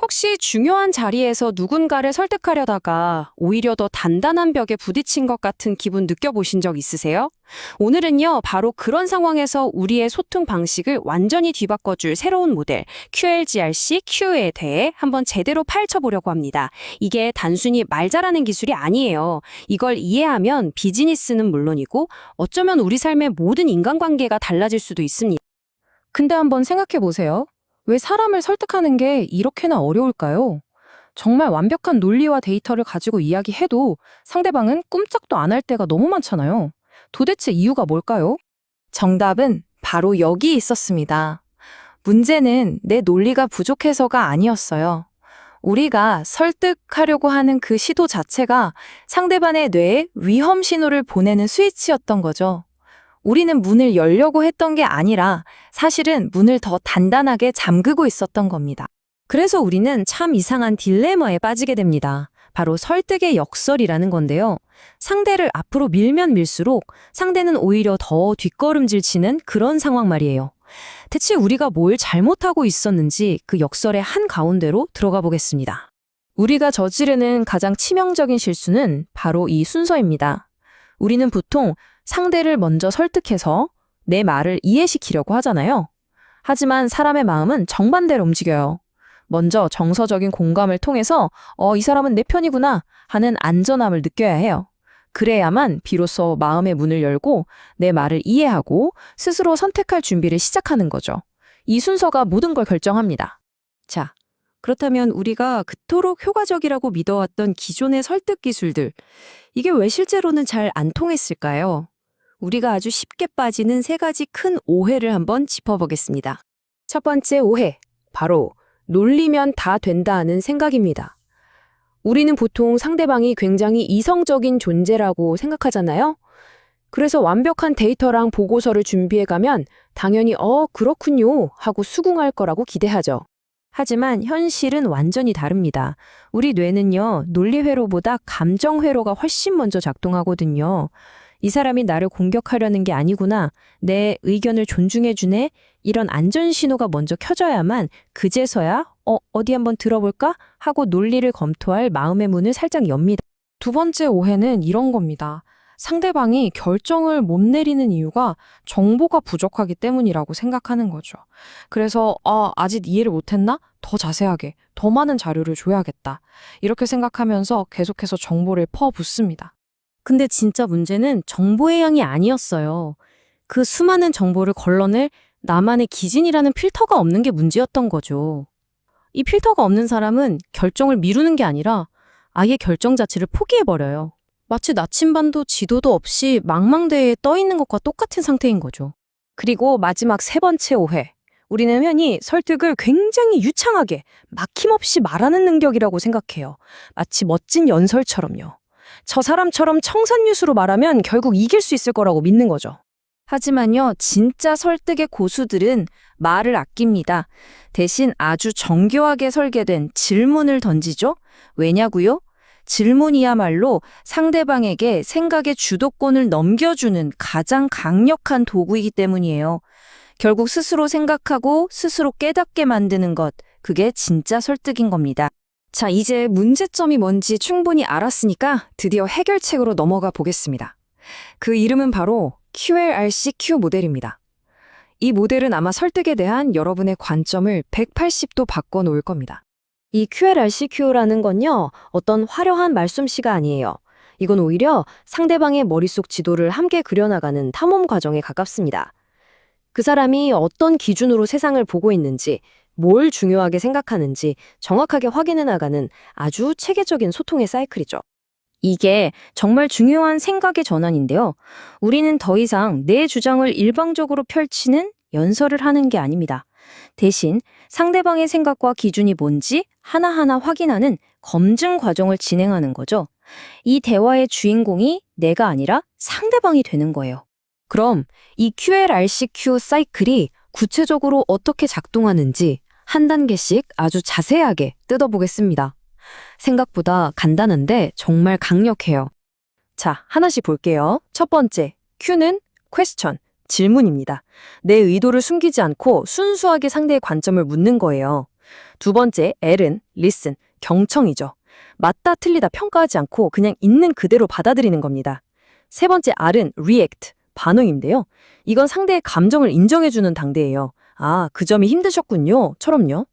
혹시 중요한 자리에서 누군가를 설득하려다가 오히려 더 단단한 벽에 부딪힌 것 같은 기분 느껴보신 적 있으세요? 오늘은요, 바로 그런 상황에서 우리의 소통 방식을 완전히 뒤바꿔줄 새로운 모델, QLGRC Q에 대해 한번 제대로 파헤쳐보려고 합니다. 이게 단순히 말 잘하는 기술이 아니에요. 이걸 이해하면 비즈니스는 물론이고 어쩌면 우리 삶의 모든 인간관계가 달라질 수도 있습니다. 근데 한번 생각해 보세요. 왜 사람을 설득하는 게 이렇게나 어려울까요? 정말 완벽한 논리와 데이터를 가지고 이야기해도 상대방은 꿈쩍도 안 할 때가 너무 많잖아요. 도대체 이유가 뭘까요? 정답은 바로 여기 있었습니다. 문제는 내 논리가 부족해서가 아니었어요. 우리가 설득하려고 하는 그 시도 자체가 상대방의 뇌에 위험 신호를 보내는 스위치였던 거죠. 우리는 문을 열려고 했던 게 아니라 사실은 문을 더 단단하게 잠그고 있었던 겁니다. 그래서 우리는 참 이상한 딜레마에 빠지게 됩니다. 바로 설득의 역설이라는 건데요. 상대를 앞으로 밀면 밀수록 상대는 오히려 더 뒷걸음질 치는 그런 상황 말이에요. 대체 우리가 뭘 잘못하고 있었는지 그 역설의 한가운데로 들어가 보겠습니다. 우리가 저지르는 가장 치명적인 실수는 바로 이 순서입니다. 우리는 보통 상대를 먼저 설득해서 내 말을 이해시키려고 하잖아요. 하지만 사람의 마음은 정반대로 움직여요. 먼저 정서적인 공감을 통해서 이 사람은 내 편이구나 하는 안전함을 느껴야 해요. 그래야만 비로소 마음의 문을 열고 내 말을 이해하고 스스로 선택할 준비를 시작하는 거죠. 이 순서가 모든 걸 결정합니다. 자, 그렇다면 우리가 그토록 효과적이라고 믿어왔던 기존의 설득 기술들, 이게 왜 실제로는 잘 안 통했을까요? 우리가 아주 쉽게 빠지는 세 가지 큰 오해를 한번 짚어보겠습니다. 첫 번째 오해, 바로 놀리면 다 된다는 생각입니다. 우리는 보통 상대방이 굉장히 이성적인 존재라고 생각하잖아요. 그래서 완벽한 데이터랑 보고서를 준비해가면 당연히 그렇군요 하고 수긍할 거라고 기대하죠. 하지만 현실은 완전히 다릅니다. 우리 뇌는요, 논리회로보다 감정회로가 훨씬 먼저 작동하거든요. 이 사람이 나를 공격하려는 게 아니구나, 내 의견을 존중해주네, 이런 안전신호가 먼저 켜져야만 그제서야 어디 한번 들어볼까? 하고 논리를 검토할 마음의 문을 살짝 엽니다. 두 번째 오해는 이런 겁니다. 상대방이 결정을 못 내리는 이유가 정보가 부족하기 때문이라고 생각하는 거죠. 그래서 아직 이해를 못했나? 더 자세하게, 더 많은 자료를 줘야겠다. 이렇게 생각하면서 계속해서 정보를 퍼붓습니다. 근데 진짜 문제는 정보의 양이 아니었어요. 그 수많은 정보를 걸러낼 나만의 기준이라는 필터가 없는 게 문제였던 거죠. 이 필터가 없는 사람은 결정을 미루는 게 아니라 아예 결정 자체를 포기해버려요. 마치 나침반도 지도도 없이 망망대해에 떠 있는 것과 똑같은 상태인 거죠. 그리고 마지막 세 번째 오해. 우리는 흔히 설득을 굉장히 유창하게 막힘없이 말하는 능력이라고 생각해요. 마치 멋진 연설처럼요. 저 사람처럼 청산유수로 말하면 결국 이길 수 있을 거라고 믿는 거죠. 하지만요, 진짜 설득의 고수들은 말을 아낍니다. 대신 아주 정교하게 설계된 질문을 던지죠. 왜냐고요? 질문이야말로 상대방에게 생각의 주도권을 넘겨주는 가장 강력한 도구이기 때문이에요. 결국 스스로 생각하고 스스로 깨닫게 만드는 것, 그게 진짜 설득인 겁니다. 자, 이제 문제점이 뭔지 충분히 알았으니까 드디어 해결책으로 넘어가 보겠습니다. 그 이름은 바로 QLRCQ 모델입니다. 이 모델은 아마 설득에 대한 여러분의 관점을 180도 바꿔놓을 겁니다. 이 QLRCQ라는 건요, 어떤 화려한 말솜씨가 아니에요. 이건 오히려 상대방의 머릿속 지도를 함께 그려나가는 탐험 과정에 가깝습니다. 그 사람이 어떤 기준으로 세상을 보고 있는지, 뭘 중요하게 생각하는지 정확하게 확인해 나가는 아주 체계적인 소통의 사이클이죠. 이게 정말 중요한 생각의 전환인데요. 우리는 더 이상 내 주장을 일방적으로 펼치는 연설을 하는 게 아닙니다. 대신 상대방의 생각과 기준이 뭔지 하나하나 확인하는 검증 과정을 진행하는 거죠. 이 대화의 주인공이 내가 아니라 상대방이 되는 거예요. 그럼 이 QLRCQ 사이클이 구체적으로 어떻게 작동하는지 한 단계씩 아주 자세하게 뜯어보겠습니다. 생각보다 간단한데 정말 강력해요. 자, 하나씩 볼게요. 첫 번째, Q는 question, 질문입니다. 내 의도를 숨기지 않고 순수하게 상대의 관점을 묻는 거예요. 두 번째 L은 listen, 경청이죠. 맞다 틀리다 평가하지 않고 그냥 있는 그대로 받아들이는 겁니다. 세 번째 R은 react, 반응인데요. 이건 상대의 감정을 인정해주는 당대예요. 아, 그 점이 힘드셨군요. 처럼요.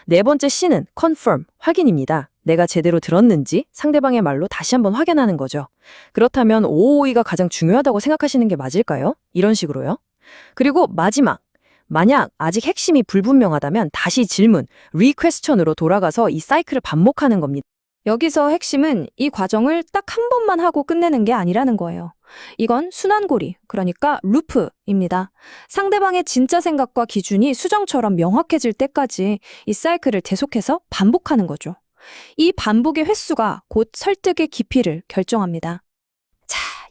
네 번째 C는 confirm, 확인입니다. 내가 제대로 들었는지 상대방의 말로 다시 한번 확인하는 거죠. 그렇다면 OOE가 가장 중요하다고 생각하시는 게 맞을까요? 이런 식으로요. 그리고 마지막, 만약 아직 핵심이 불분명하다면 다시 질문, 리퀘스천으로 돌아가서 이 사이클을 반복하는 겁니다. 여기서 핵심은 이 과정을 딱 한 번만 하고 끝내는 게 아니라는 거예요. 이건 순환고리, 그러니까 루프입니다. 상대방의 진짜 생각과 기준이 수정처럼 명확해질 때까지 이 사이클을 계속해서 반복하는 거죠. 이 반복의 횟수가 곧 설득의 깊이를 결정합니다.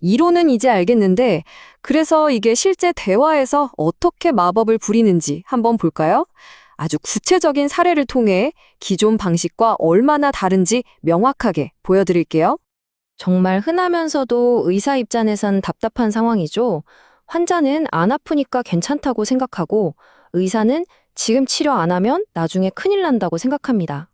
이론은 이제 알겠는데, 그래서 이게 실제 대화에서 어떻게 마법을 부리는지 한번 볼까요? 아주 구체적인 사례를 통해 기존 방식과 얼마나 다른지 명확하게 보여드릴게요. 정말 흔하면서도 의사 입장에선 답답한 상황이죠. 환자는 안 아프니까 괜찮다고 생각하고 의사는 지금 치료 안 하면 나중에 큰일 난다고 생각합니다.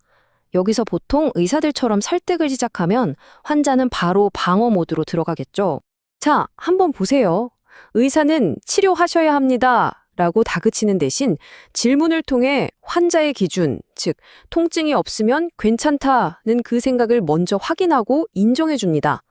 여기서 보통 의사들처럼 설득을 시작하면 환자는 바로 방어 모드로 들어가겠죠. 자, 한번 보세요. 의사는 치료하셔야 합니다. 라고 다그치는 대신 질문을 통해 환자의 기준, 즉 통증이 없으면 괜찮다는 그 생각을 먼저 확인하고 인정해 줍니다.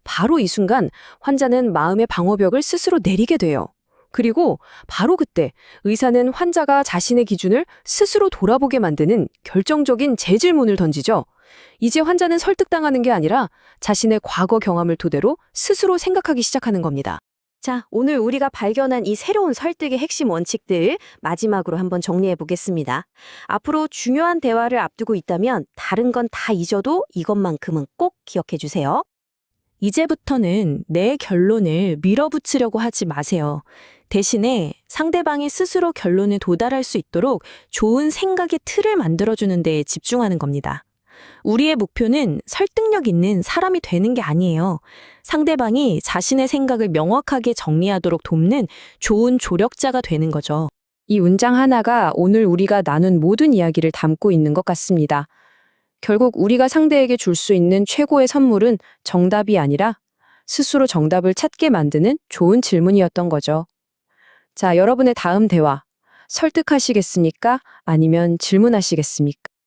바로 이 순간 환자는 마음의 방어벽을 스스로 내리게 돼요. 그리고 바로 그때 의사는 환자가 자신의 기준을 스스로 돌아보게 만드는 결정적인 재질문을 던지죠. 이제 환자는 설득당하는 게 아니라 자신의 과거 경험을 토대로 스스로 생각하기 시작하는 겁니다. 자, 오늘 우리가 발견한 이 새로운 설득의 핵심 원칙들 마지막으로 한번 정리해 보겠습니다. 앞으로 중요한 대화를 앞두고 있다면 다른 건 다 잊어도 이것만큼은 꼭 기억해 주세요. 이제부터는 내 결론을 밀어붙이려고 하지 마세요. 대신에 상대방이 스스로 결론에 도달할 수 있도록 좋은 생각의 틀을 만들어주는 데에 집중하는 겁니다. 우리의 목표는 설득력 있는 사람이 되는 게 아니에요. 상대방이 자신의 생각을 명확하게 정리하도록 돕는 좋은 조력자가 되는 거죠. 이 문장 하나가 오늘 우리가 나눈 모든 이야기를 담고 있는 것 같습니다. 결국 우리가 상대에게 줄 수 있는 최고의 선물은 정답이 아니라 스스로 정답을 찾게 만드는 좋은 질문이었던 거죠. 자, 여러분의 다음 대화, 설득하시겠습니까? 아니면 질문하시겠습니까?